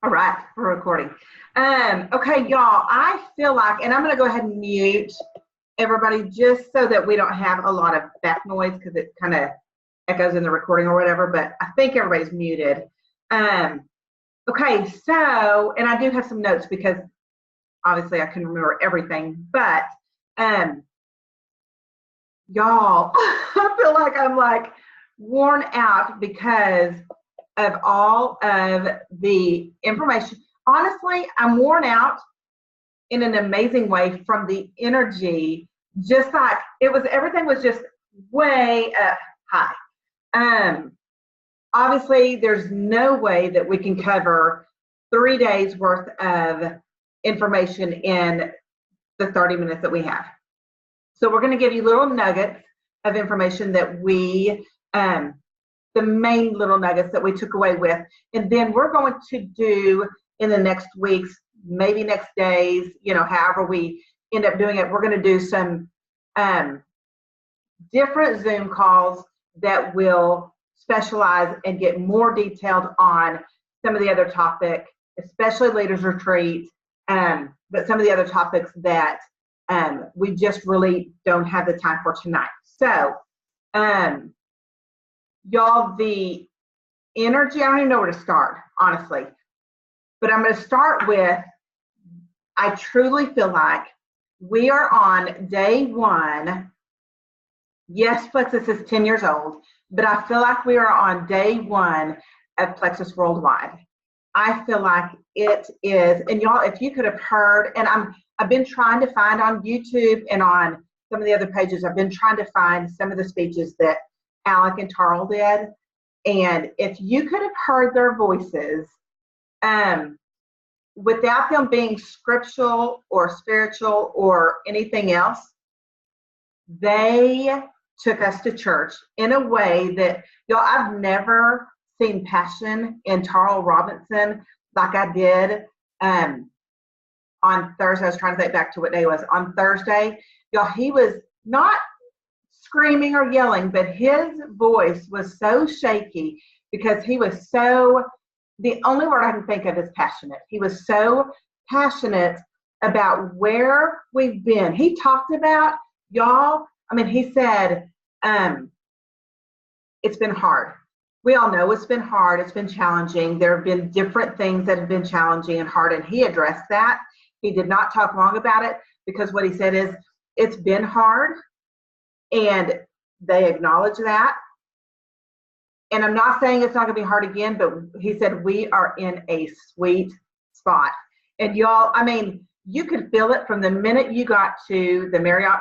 All right, we're recording. Okay, y'all, I feel like, and I'm going to go ahead and mute everybody just so that we don't have a lot of back noise because it kind of echoes in the recording or whatever, but I think everybody's muted. Okay, so, and I do have some notes because obviously I couldn't remember everything, but y'all, I feel like I'm like worn out because of all of the information. Honestly, I'm worn out in an amazing way from the energy, just like it was, everything was just way up high. Obviously, there's no way that we can cover 3 days worth of information in the 30 minutes that we have. So we're going to give you little nuggets of information that we, the main little nuggets that we took away with. And then we're going to do in the next weeks, maybe next days, you know, however we end up doing it, we're going to do some different Zoom calls that will specialize and get more detailed on some of the other topic, especially Leaders Retreat, but some of the other topics that we just really don't have the time for tonight. So, y'all, the energy, I don't even know where to start, honestly. But I'm going to start with, I truly feel like we are on day one. Yes, Plexus is 10 years old, but I feel like we are on day one of Plexus Worldwide. I feel like it is, and y'all, if you could have heard, and I've been trying to find on YouTube and on some of the other pages, I've been trying to find some of the speeches that Alec and Tarl did. And if you could have heard their voices, without them being scriptural or spiritual or anything else, they took us to church in a way that, y'all, I've never seen passion in Tarl Robinson like I did on Thursday. I was trying to think back to what day it was. On Thursday, y'all, he was not screaming or yelling, but his voice was so shaky because he was so, the only word I can think of is passionate. He was so passionate about where we've been. He talked about, y'all, I mean, he said, it's been hard. We all know it's been hard. It's been challenging. There have been different things that have been challenging and hard, and he addressed that. He did not talk long about it because what he said is, it's been hard, and they acknowledge that. And I'm not saying it's not going to be hard again, but he said we are in a sweet spot. And y'all, I mean, you could feel it from the minute you got to the Marriott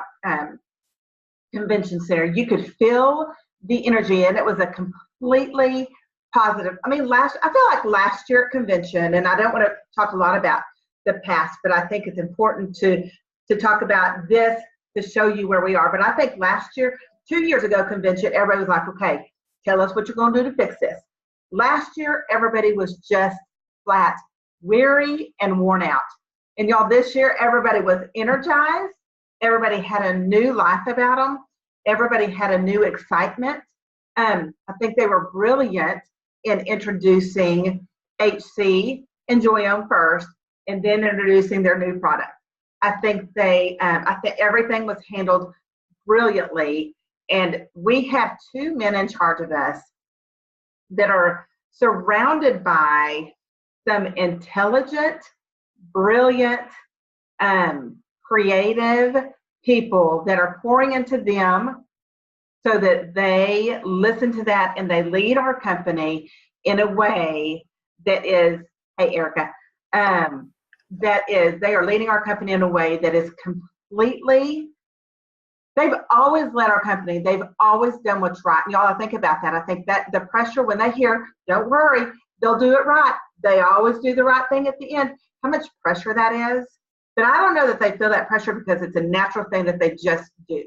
Convention Center. You could feel the energy, and it was a completely positive. I mean, I feel like last year at convention, and I don't want to talk a lot about the past, but I think it's important to talk about this to show you where we are. But I think last year, 2 years ago convention, everybody was like, okay, tell us what you're going to do to fix this. Last year, everybody was just flat, weary and worn out. And y'all, this year, everybody was energized. Everybody had a new life about them. Everybody had a new excitement. I think they were brilliant in introducing HC and Joyome first, and then introducing their new product. I think everything was handled brilliantly. And we have 2 men in charge of us that are surrounded by some intelligent, brilliant, creative people that are pouring into them so that they listen to that and they lead our company in a way that is, hey, Erica, they are leading our company in a way that is completely, they've always led our company. They've always done what's right. And y'all, I think about that. I think that the pressure when they hear, don't worry, they'll do it right. They always do the right thing at the end. How much pressure that is. But I don't know that they feel that pressure because it's a natural thing that they just do.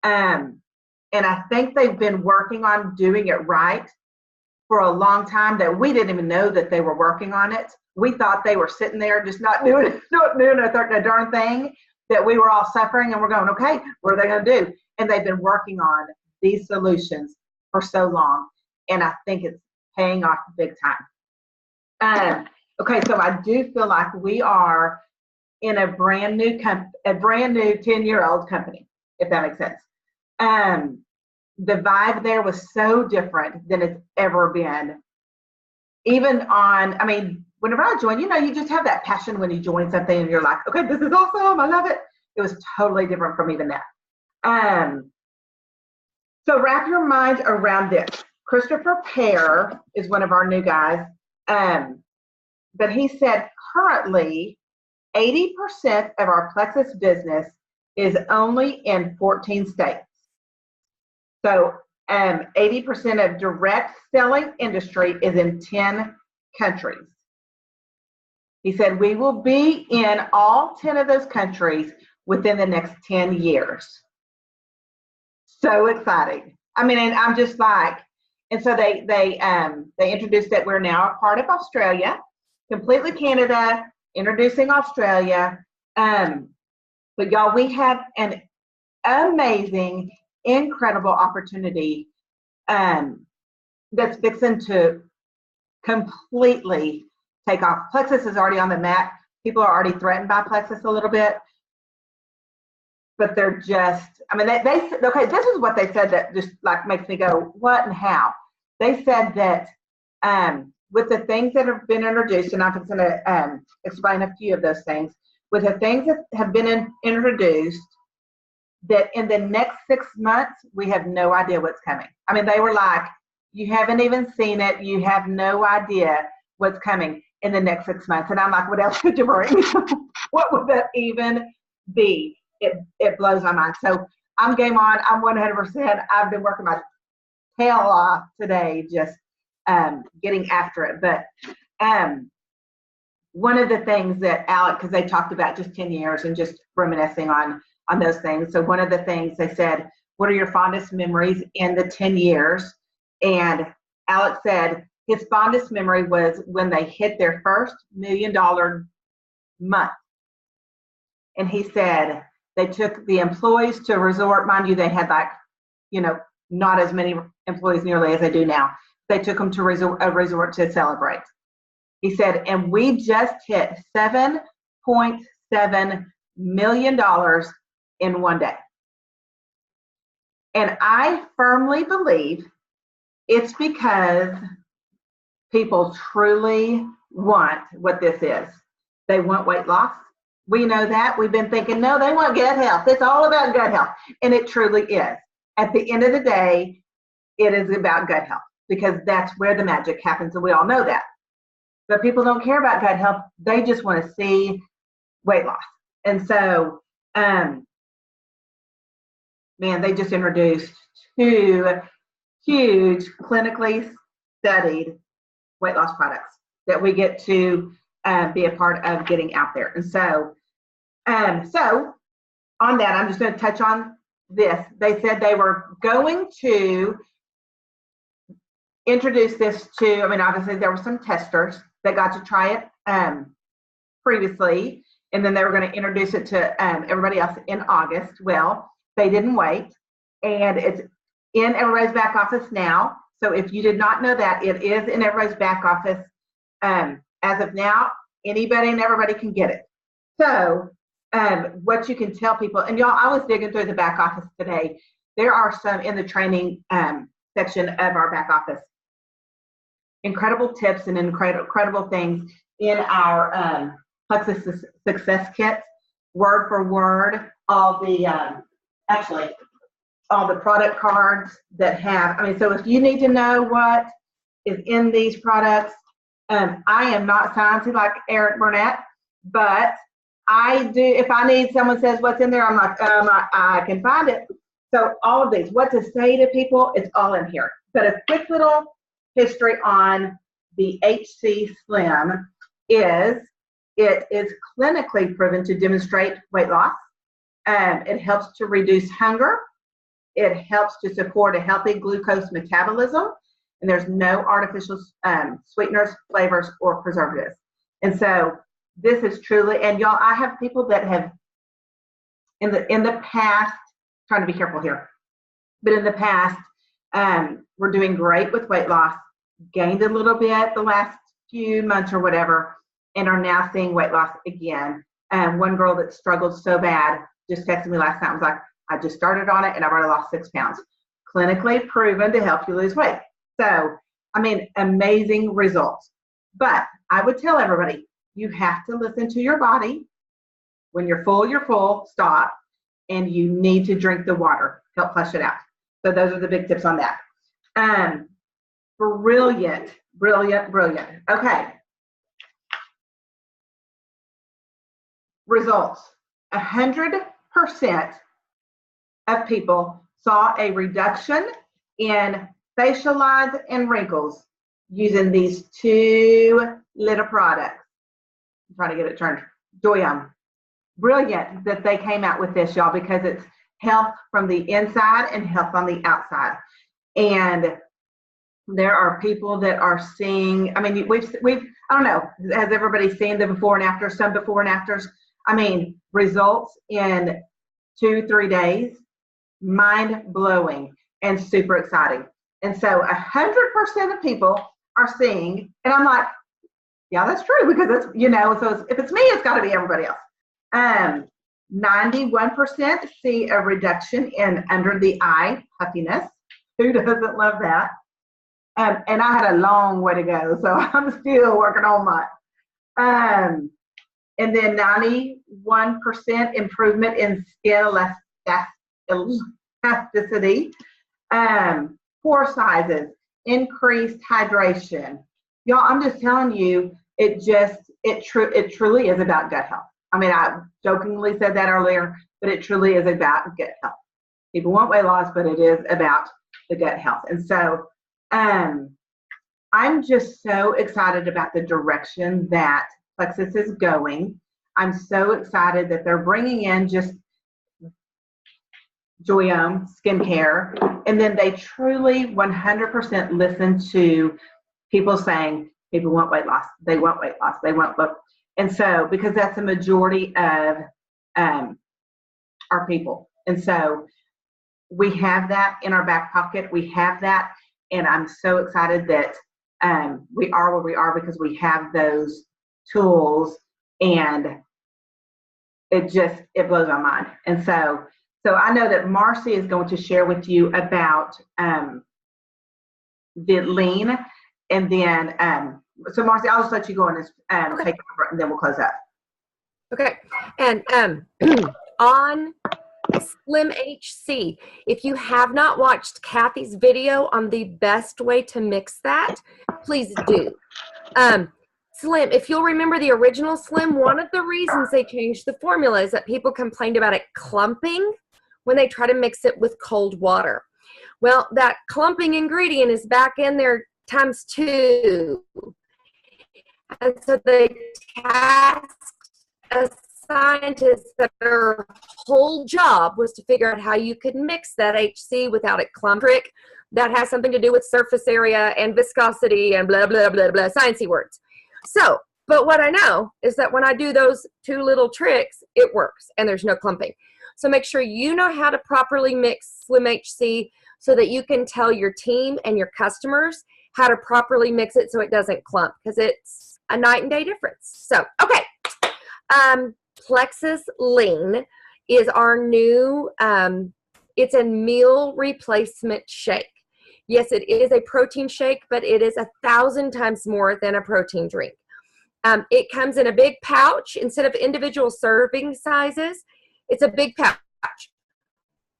And I think they've been working on doing it right for a long time that we didn't even know that they were working on it. We thought they were sitting there just not doing a darn thing, that we were all suffering and we're going, okay, what are they going to do? And they've been working on these solutions for so long. And I think it's paying off big time. Okay, so I do feel like we are in a brand new 10-year-old company, if that makes sense. Um, the vibe there was so different than it's ever been. Even on, I mean, whenever I joined, you just have that passion when you join something and you're like, okay, this is awesome, I love it. It was totally different from even that. So wrap your mind around this. Christopher Pear is one of our new guys, but he said currently 80% of our Plexus business is only in 14 states. So 80% of direct selling industry is in 10 countries. He said we will be in all 10 of those countries within the next 10 years. So exciting. I mean, and I'm just like, and so they introduced that we're now a part of Australia, completely Canada, introducing Australia. But y'all, we have an amazing, incredible opportunity that's fixing to completely take off. Plexus is already on the map. People are already threatened by Plexus a little bit, but they're just, I mean, okay, this is what they said that just like makes me go, what and how? They said that with the things that have been introduced, and I'm going to explain a few of those things, with the things that have been introduced, that in the next 6 months, we have no idea what's coming. I mean, they were like, you haven't even seen it. You have no idea what's coming in the next 6 months. And I'm like, what else could you bring? What would that even be? It blows my mind. So I'm game on. I'm 100%. I've been working my tail off today, just getting after it. But one of the things that Alec, because they talked about just 10 years and just reminiscing on those things. So one of the things they said, what are your fondest memories in the 10 years? And Alec said his fondest memory was when they hit their first $1 million month. And he said they took the employees to a resort. Mind you, they had like, not as many employees nearly as they do now. They took them to a resort to celebrate. He said, and we just hit $7.7 million in one day. And I firmly believe it's because people truly want what this is. They want weight loss. We know that. We've been thinking, no, they want gut health. It's all about gut health. And it truly is. At the end of the day, it is about gut health because that's where the magic happens. And we all know that. But people don't care about gut health. They just want to see weight loss. And so, man, they just introduced 2 huge clinically studied weight loss products that we get to be a part of getting out there. And so, on that, I'm just going to touch on this. They said they were going to introduce this to, I mean, obviously there were some testers that got to try it previously, and then they were going to introduce it to everybody else in August. Well, they didn't wait, and it's in everybody's back office now. So if you did not know that, it is in everybody's back office. As of now, anybody and everybody can get it. So what you can tell people, and y'all, I was digging through the back office today. There are some in the training section of our back office. Incredible tips and incredible things in our Plexus Success Kit, word for word, all the product cards that have, I mean, so if you need to know what is in these products, I am not sciencey like Eric Burnett, but I do, if I need, someone says what's in there, I'm like, I can find it. So all of these, what to say to people, it's all in here. But a quick little history on the HC Slim is, it is clinically proven to demonstrate weight loss. It helps to reduce hunger. It helps to support a healthy glucose metabolism. And there's no artificial sweeteners, flavors, or preservatives. And so this is truly, and y'all, I have people that have in the past, trying to be careful here, but in the past, we're doing great with weight loss, gained a little bit the last few months or whatever, and are now seeing weight loss again. One girl that struggled so bad just texted me last night and was like, I just started on it and I've already lost 6 pounds. Clinically proven to help you lose weight. So, I mean, amazing results. But I would tell everybody, you have to listen to your body. When you're full, stop. And you need to drink the water, help flush it out. So those are the big tips on that. Brilliant. Okay. Results. 100% of people saw a reduction in facial lines and wrinkles using these 2 little products. I'm trying to get it turned. Joyum. Brilliant that they came out with this, y'all, because it's health from the inside and health on the outside. And there are people that are seeing, I mean, we've I don't know, has everybody seen the before and after, some before and afters? I mean, results in 2-3 days, mind-blowing and super exciting. And so 100% of people are seeing, and I'm like, yeah, that's true, because it's, you know, so if it's me, it's got to be everybody else. 91% see a reduction in under the eye puffiness. Who doesn't love that? And I had a long way to go, so I'm still working on mine. And then 91% improvement in skin elasticity, pore sizes, increased hydration. Y'all, I'm just telling you, it truly is about gut health. I mean, I jokingly said that earlier, but it truly is about gut health. People want weight loss, but it is about the gut health. And so I'm just so excited about the direction that Plexus is going. I'm so excited that they're bringing in just Joyum skincare, and then they truly 100% listen to people saying people want weight loss, they want weight loss, they want look. And so, because that's a majority of our people. And so we have that in our back pocket. We have that. And I'm so excited that we are where we are because we have those tools, and it blows my mind. And so I know that Marcy is going to share with you about the lean, and then so Marcy, I'll just let you go and Okay. take over, and then we'll close up. Okay. And on Slim HC, if you have not watched Kathy's video on the best way to mix that, please do. Slim, if you'll remember the original Slim, one of the reasons they changed the formula is that people complained about it clumping when they try to mix it with cold water. Well, that clumping ingredient is back in there ×2. And so they tasked a scientist that their whole job was to figure out how you could mix that HC without it clumping. That has something to do with surface area and viscosity and blah, blah, blah, blah, sciencey words. So, but what I know is that when I do those 2 little tricks, it works and there's no clumping. So make sure you know how to properly mix Slim HC so that you can tell your team and your customers how to properly mix it so it doesn't clump, because it's a night and day difference. So, okay. Plexus Lean is our new, it's a meal replacement shake. Yes, it is a protein shake, but it is 1,000 times more than a protein drink. It comes in a big pouch. Instead of individual serving sizes, it's a big pouch.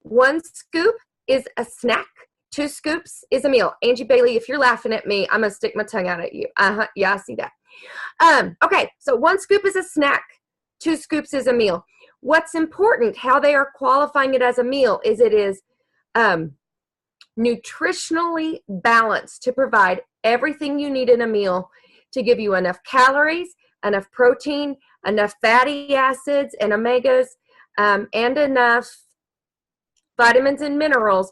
1 scoop is a snack. 2 scoops is a meal. Angie Bailey, if you're laughing at me, I'm going to stick my tongue out at you. Yeah, I see that. Okay, so 1 scoop is a snack. 2 scoops is a meal. What's important, how they are qualifying it as a meal, is it is nutritionally balanced to provide everything you need in a meal to give you enough calories, enough protein, enough fatty acids and omegas, and enough vitamins and minerals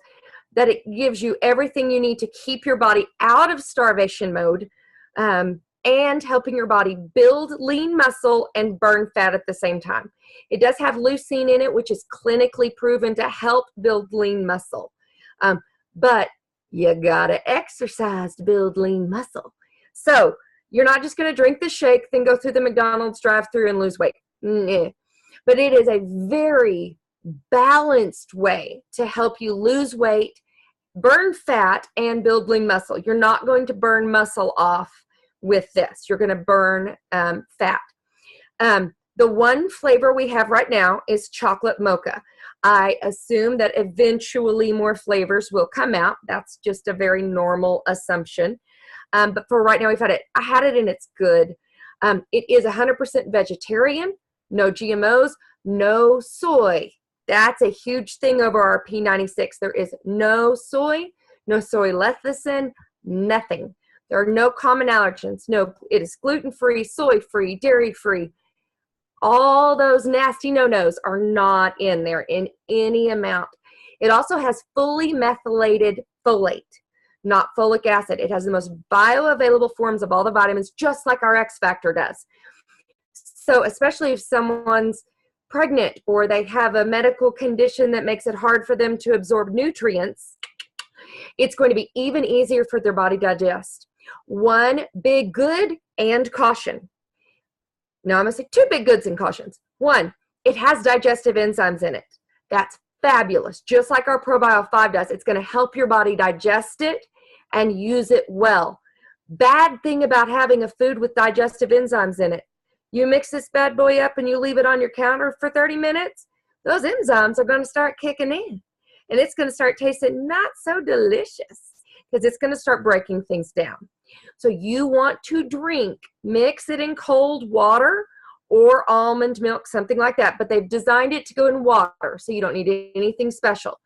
that it gives you everything you need to keep your body out of starvation mode, and helping your body build lean muscle and burn fat at the same time. It does have leucine in it, which is clinically proven to help build lean muscle. But you gotta exercise to build lean muscle. So You're not just going to drink the shake, then go through the McDonald's drive-through and lose weight. Nah. But it is a very balanced way to help you lose weight, burn fat, and build lean muscle. You're not going to burn muscle off with this. You're going to burn fat. The one flavor we have right now is chocolate mocha. I assume that eventually more flavors will come out. That's just a very normal assumption. But for right now, we've had it. I had it and it's good. It is 100% vegetarian, no GMOs, no soy. That's a huge thing over our P96. There is no soy lecithin, nothing. There are no common allergens. No, it is gluten-free, soy-free, dairy-free. All those nasty no-nos are not in there in any amount. It also has fully methylated folate, not folic acid. It has the most bioavailable forms of all the vitamins, just like our X Factor does. So especially if someone's pregnant or they have a medical condition that makes it hard for them to absorb nutrients, it's going to be even easier for their body to digest. One big good and caution. Now I'm going to say two big goods and cautions. One, it has digestive enzymes in it. That's fabulous. Just like our ProBio 5 does. It's going to help your body digest it and use it well. Bad thing about having a food with digestive enzymes in it. You mix this bad boy up and you leave it on your counter for 30 minutes, those enzymes are going to start kicking in. And it's going to start tasting not so delicious because it's going to start breaking things down. So you want to mix it in cold water or almond milk, something like that. But they've designed it to go in water, so you don't need anything special.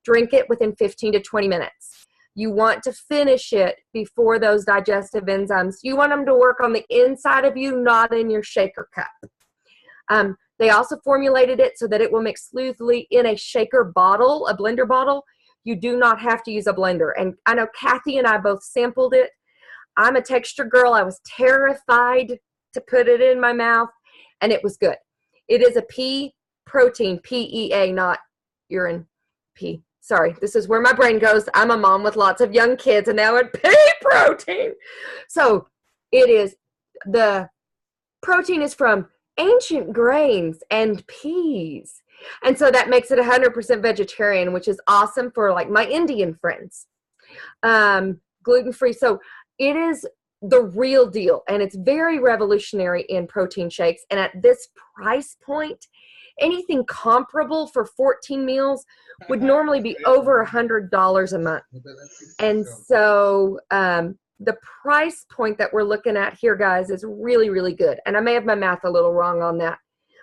Drink it within 15 to 20 minutes. You want to finish it before those digestive enzymes. You want them to work on the inside of you, not in your shaker cup. They also formulated it so that it will mix smoothly in a shaker bottle, a blender bottle. You do not have to use a blender. And I know Kathy and I both sampled it. I'm a texture girl. I was terrified to put it in my mouth, and it was good. It is a pea protein, PEA, not urine pea. Sorry, this is where my brain goes. I'm a mom with lots of young kids, and now it's pea protein. So it is, the protein is from ancient grains and peas. And so that makes it 100% vegetarian, which is awesome for like my Indian friends. Gluten-free. So it is the real deal, and it's very revolutionary in protein shakes. And at this price point, anything comparable for 14 meals would normally be over $100 a month. And so the price point that we're looking at here, guys, is really, really good. And I may have my math a little wrong on that,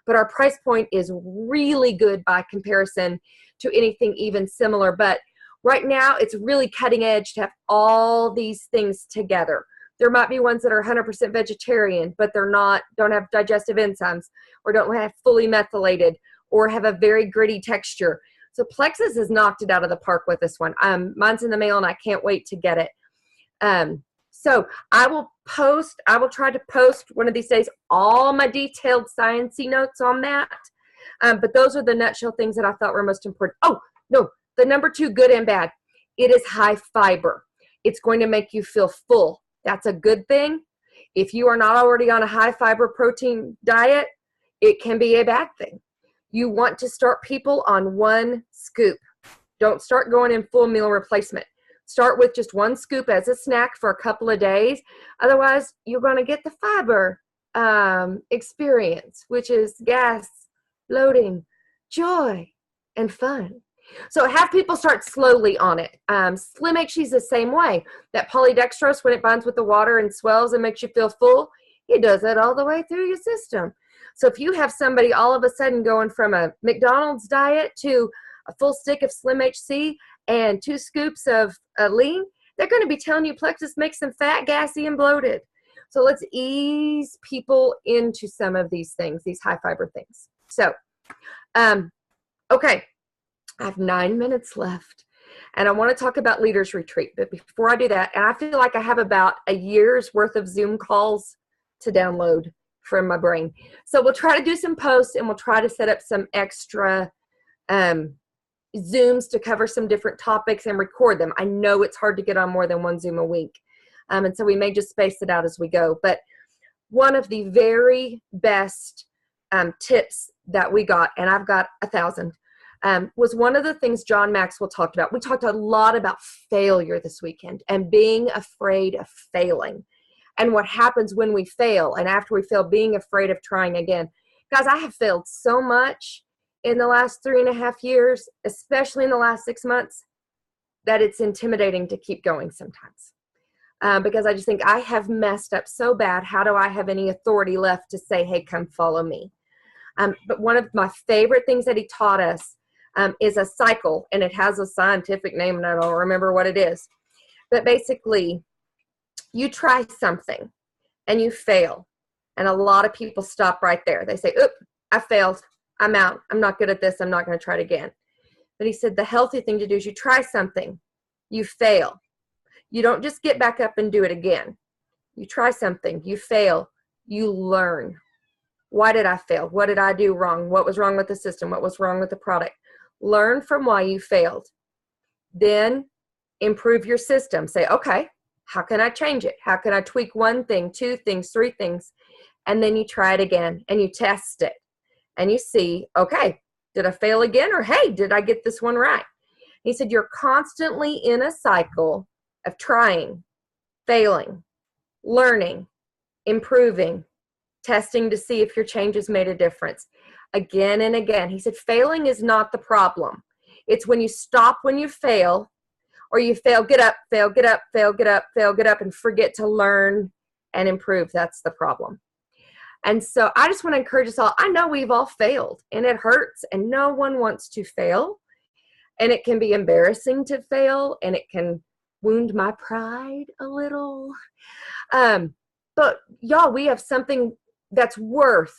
but our price point is really good by comparison to anything even similar. But right now, it's really cutting edge to have all these things together. There might be ones that are 100% vegetarian, but they're not, don't have digestive enzymes, or don't have fully methylated, or have a very gritty texture. So Plexus has knocked it out of the park with this one. Mine's in the mail, and I can't wait to get it. So I will try to post one of these days all my detailed sciencey notes on that. But those are the nutshell things that I thought were most important. Oh, no, the number 2, good and bad. It is high fiber. It's going to make you feel full. That's a good thing. If you are not already on a high fiber protein diet, it can be a bad thing. You want to start people on 1 scoop. Don't start going in full meal replacement. Start with just 1 scoop as a snack for a couple of days. Otherwise, you're going to get the fiber experience, which is gas, bloating, joy, and fun. So have people start slowly on it. Slim HC is the same way. That polydextrose, when it binds with the water and swells and makes you feel full, it does that all the way through your system. So if you have somebody all of a sudden going from a McDonald's diet to a full stick of Slim HC and 2 scoops of lean, they're going to be telling you Plexus makes them fat, gassy, and bloated. So let's ease people into some of these things, these high fiber things. So, okay. I have 9 minutes left, and I want to talk about Leaders Retreat. But before I do that, and I feel like I have about a year's worth of Zoom calls to download from my brain. So we'll try to do some posts, and we'll try to set up some extra Zooms to cover some different topics and record them. I know it's hard to get on more than 1 Zoom a week. And so we may just space it out as we go. But one of the very best tips that we got, and I've got 1,000, was one of the things John Maxwell talked about. We talked a lot about failure this weekend and being afraid of failing and what happens when we fail, and after we fail, being afraid of trying again. Guys, I have failed so much in the last 3.5 years, especially in the last 6 months, that it's intimidating to keep going sometimes. Because I just think I have messed up so bad. How do I have any authority left to say, hey, come follow me? But one of my favorite things that he taught us is a cycle, and it has a scientific name, and I don't remember what it is. But basically, you try something and you fail. And a lot of people stop right there. They say, oop, I failed. I'm out. I'm not good at this. I'm not going to try it again. But he said the healthy thing to do is you try something, you fail. You don't just get back up and do it again. You try something, you fail, you learn. Why did I fail? What did I do wrong? What was wrong with the system? What was wrong with the product? Learn from why you failed. Then improve your system. Say, okay, how can I change it? How can I tweak one thing, 2 things, 3 things? And then you try it again and you test it. And you see, okay, did I fail again? Or hey, did I get this one right? He said, you're constantly in a cycle of trying, failing, learning, improving, testing to see if your changes made a difference. Again and again. He said, failing is not the problem. It's when you stop when you fail, or you fail, get up, fail, get up, fail, get up, fail, get up, and forget to learn and improve. That's the problem. And so I just want to encourage us all. I know we've all failed, and it hurts, and no one wants to fail. And it can be embarrassing to fail, and it can wound my pride a little. But y'all, we have something that's worth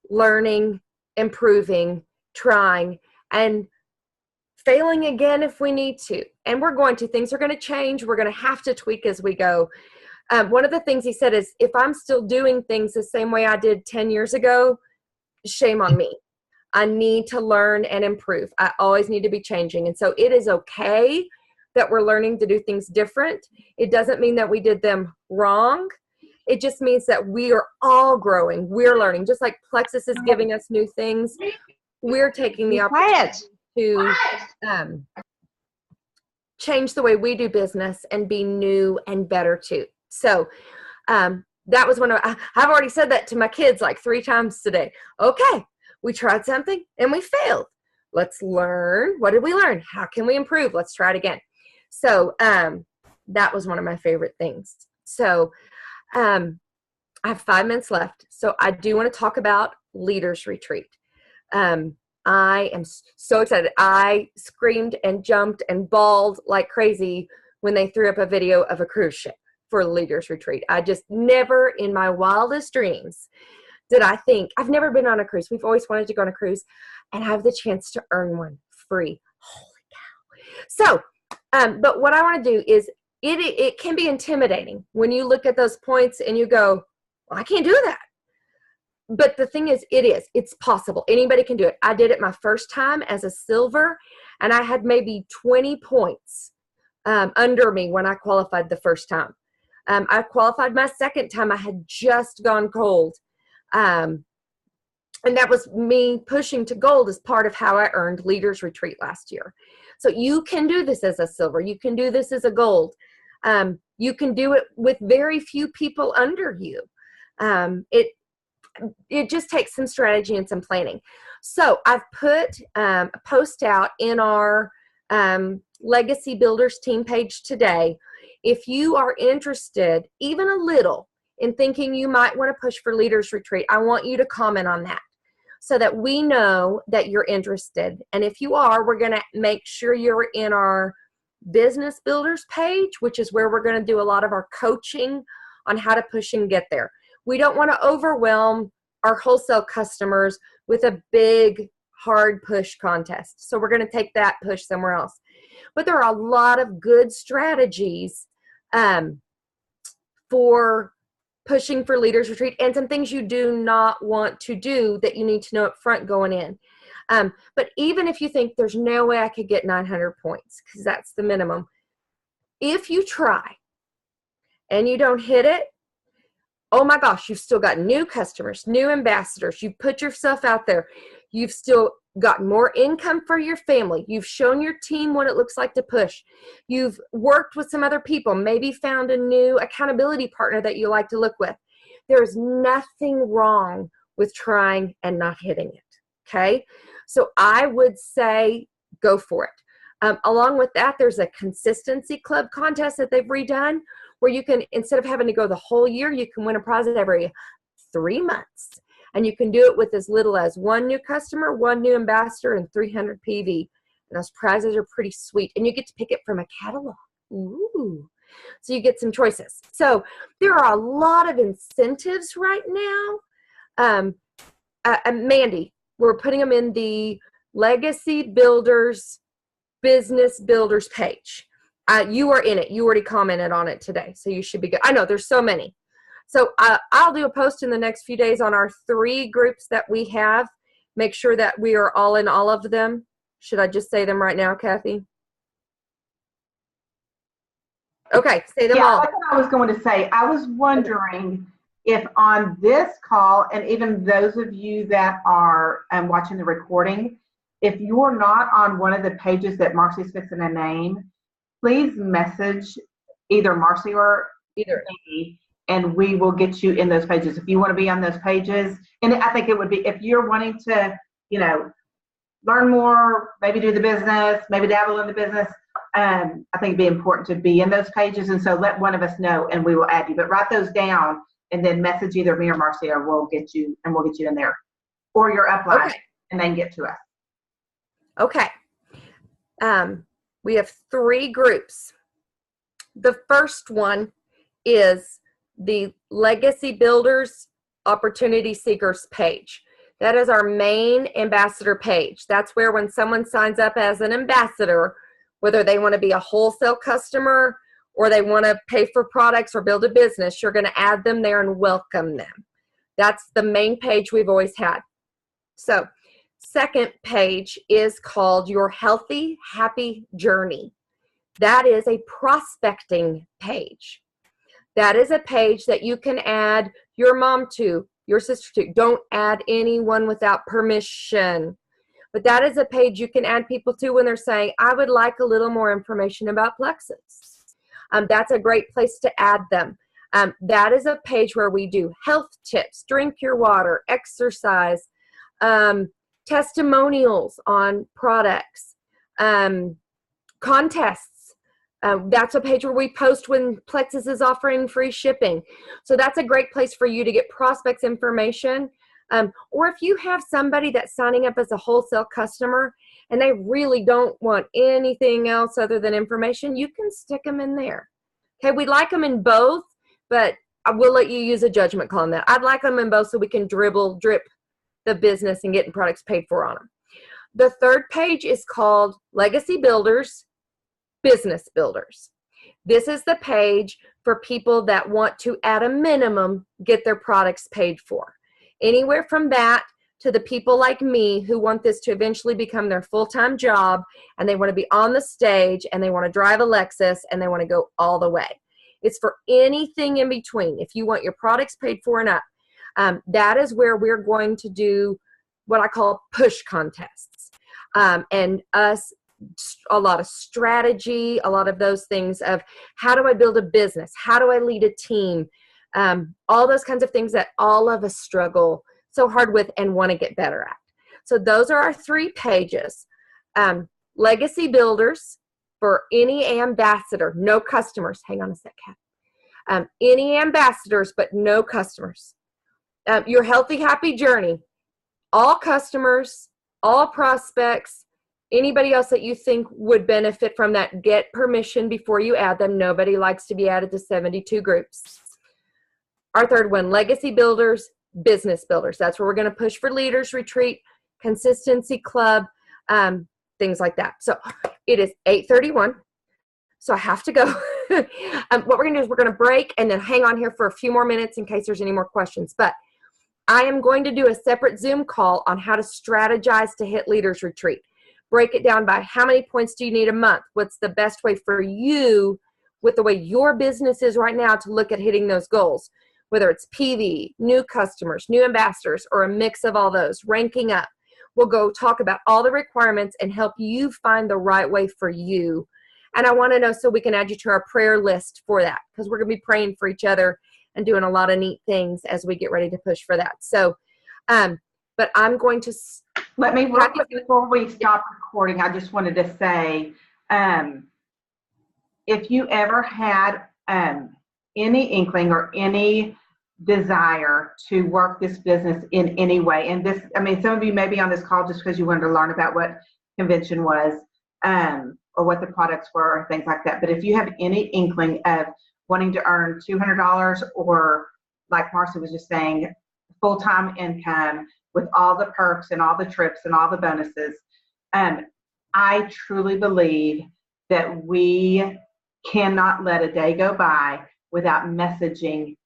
learning, improving, trying, and failing again if we need to. And we're going to. Things are going to change. We're going to have to tweak as we go. One of the things he said is, if I'm still doing things the same way I did 10 years ago, shame on me. I need to learn and improve. I always need to be changing. And so it is okay that we're learning to do things different. It doesn't mean that we did them wrong. It just means that we are all growing. We're learning. Just like Plexus is giving us new things, we're taking the opportunity to change the way we do business and be new and better too. So that was I've already said that to my kids like 3 times today. Okay, we tried something and we failed. Let's learn. What did we learn? How can we improve? Let's try it again. So that was one of my favorite things. So I have 5 minutes left. So I do want to talk about Leaders Retreat. I am so excited. I screamed and jumped and bawled like crazy when they threw up a video of a cruise ship for Leaders Retreat. I just never in my wildest dreams did I think, I've never been on a cruise. We've always wanted to go on a cruise and have the chance to earn one free. Holy cow. So, but what I want to do is, it can be intimidating when you look at those points and you go, well, I can't do that. But the thing is, it's possible. Anybody can do it. I did it my first time as a silver, and I had maybe 20 points under me when I qualified the first time. I qualified my second time. I had just gone gold. And that was me pushing to gold as part of how I earned Leaders Retreat last year. So you can do this as a silver. You can do this as a gold. You can do it with very few people under you. It just takes some strategy and some planning. So I've put a post out in our Legacy Builders team page today. If you are interested, even a little, in thinking you might want to push for Leaders Retreat, I want you to comment on that so that we know that you're interested. And if you are, we're going to make sure you're in our Business Builders page, which is where we're going to do a lot of our coaching on how to push and get there. We don't want to overwhelm our wholesale customers with a big, hard push contest. So we're going to take that push somewhere else. But there are a lot of good strategies for pushing for Leaders Retreat, and some things you do not want to do that you need to know up front going in. But even if you think there's no way I could get 900 points, because that's the minimum, if you try and you don't hit it, oh my gosh, you've still got new customers, new ambassadors. You've put yourself out there. You've still got more income for your family. You've shown your team what it looks like to push. You've worked with some other people, maybe found a new accountability partner that you like to look with. There's nothing wrong with trying and not hitting it, okay? So I would say go for it. Along with that, there's a consistency club contest that they've redone where you can, instead of having to go the whole year, you can win a prize every 3 months. And you can do it with as little as 1 new customer, 1 new ambassador, and 300 PV. And those prizes are pretty sweet. And you get to pick it from a catalog. Ooh. So you get some choices. So there are a lot of incentives right now. Mandy, we're putting them in the Legacy Builders, Business Builders page. You are in it. You already commented on it today, so you should be good. I know there's so many. So I'll do a post in the next few days on our 3 groups that we have. Make sure that we are all in all of them. Should I just say them right now, Kathy? Okay, say them all. That's what I was going to say. I was wondering if on this call, and even those of you that are watching the recording, if you're not on one of the pages that Marcy's fixing to name, please message either Marcy or Either me, and we will get you in those pages. If you want to be on those pages, and I think it would be, if you're wanting to, learn more, maybe do the business, maybe dabble in the business, I think it'd be important to be in those pages. And so let one of us know and we will add you, but write those down and then message either me or Marcy, or we'll get you in there, or your upline, and then get to us. Okay. We have 3 groups. The first one is the Legacy Builders Opportunity Seekers page. That is our main ambassador page. That's where when someone signs up as an ambassador, whether they want to be a wholesale customer or they want to pay for products or build a business, you're going to add them there and welcome them. That's the main page we've always had. So, second page is called Your Healthy, Happy Journey. That is a prospecting page. That is a page that you can add your mom to, your sister to. Don't add anyone without permission. But that is a page you can add people to when they're saying, I would like a little more information about Plexus. That's a great place to add them. That is a page where we do health tips, drink your water, exercise, testimonials on products, contests. That's a page where we post when Plexus is offering free shipping. So that's a great place for you to get prospects information. Or if you have somebody that's signing up as a wholesale customer and they really don't want anything else other than information, you can stick them in there. Okay, we like them in both, but I will let you use a judgment call on that. I'd like them in both so we can drip the business and getting products paid for on them. The third page is called Legacy Builders, Business Builders. This is the page for people that want to, at a minimum, get their products paid for. Anywhere from that to the people like me who want this to eventually become their full-time job, and they want to be on the stage, and they want to drive a Lexus, and they want to go all the way. It's for anything in between. If you want your products paid for and up, that is where we're going to do what I call push contests. And a lot of strategy, a lot of those things of how do I build a business? How do I lead a team? All those kinds of things that all of us struggle so hard with and want to get better at. So those are our 3 pages. Legacy Builders for any ambassador, no customers. Hang on a sec, Kat. Any ambassadors, but no customers. Your Healthy, Happy Journey, all customers, all prospects, anybody else that you think would benefit from that, get permission before you add them. Nobody likes to be added to 72 groups. Our third one, Legacy Builders, Business Builders. That's where we're going to push for Leaders Retreat, Consistency Club, things like that. So it is 8:31, so I have to go. What we're going to do is we're going to break and then hang on here for a few more minutes in case there's any more questions. But I am going to do a separate Zoom call on how to strategize to hit Leaders Retreat. Break it down by how many points do you need a month? What's the best way for you with the way your business is right now to look at hitting those goals, whether it's PV, new customers, new ambassadors, or a mix of all those, ranking up. We'll go talk about all the requirements and help you find the right way for you. And I want to know so we can add you to our prayer list for that, because we're going to be praying for each other and doing a lot of neat things as we get ready to push for that. So, but I'm going to let me real quick before we stop recording. I just wanted to say, if you ever had any inkling or any desire to work this business in any way, and this, I mean, some of you may be on this call just because you wanted to learn about what convention was, or what the products were, or things like that. But if you have any inkling of wanting to earn $200, or like Marcy was just saying, full-time income with all the perks and all the trips and all the bonuses, I truly believe that we cannot let a day go by without messaging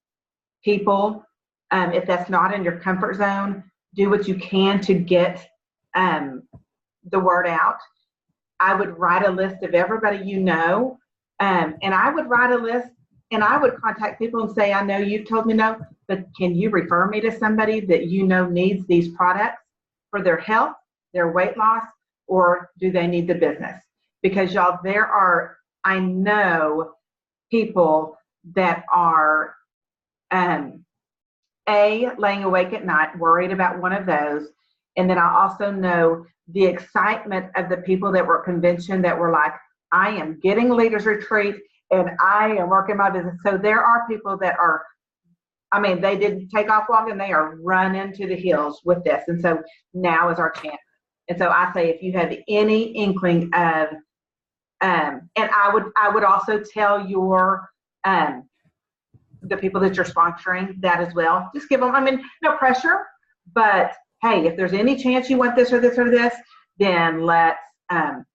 people. If that's not in your comfort zone, do what you can to get the word out. I would write a list of everybody you know, and I would write a list, and I would contact people and say, I know you've told me no, but can you refer me to somebody that you know needs these products for their health, their weight loss, or do they need the business? Because y'all, there are, I know, people that are laying awake at night worried about one of those. And then I also know the excitement of the people that were at convention that were like, I am getting leaders retreat and I am working my business. So there are people that are, I mean, they didn't take off long and they are running to the hills with this. And so now is our chance. And so I say, if you have any inkling of, and I would also tell your, the people that you're sponsoring that as well. Just give them, I mean, no pressure, but hey, if there's any chance you want this or this or this, then let's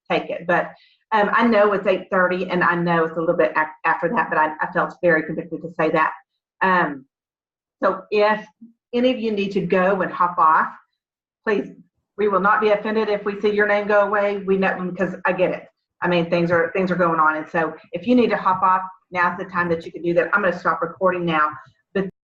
take it. But I know it's 8:30 and I know it's a little bit after that, but I felt very convicted to say that. So if any of you need to go and hop off, please, we will not be offended if we see your name go away. We know, because I get it. I mean, things are going on. And so if you need to hop off, now's the time that you can do that. I'm going to stop recording now.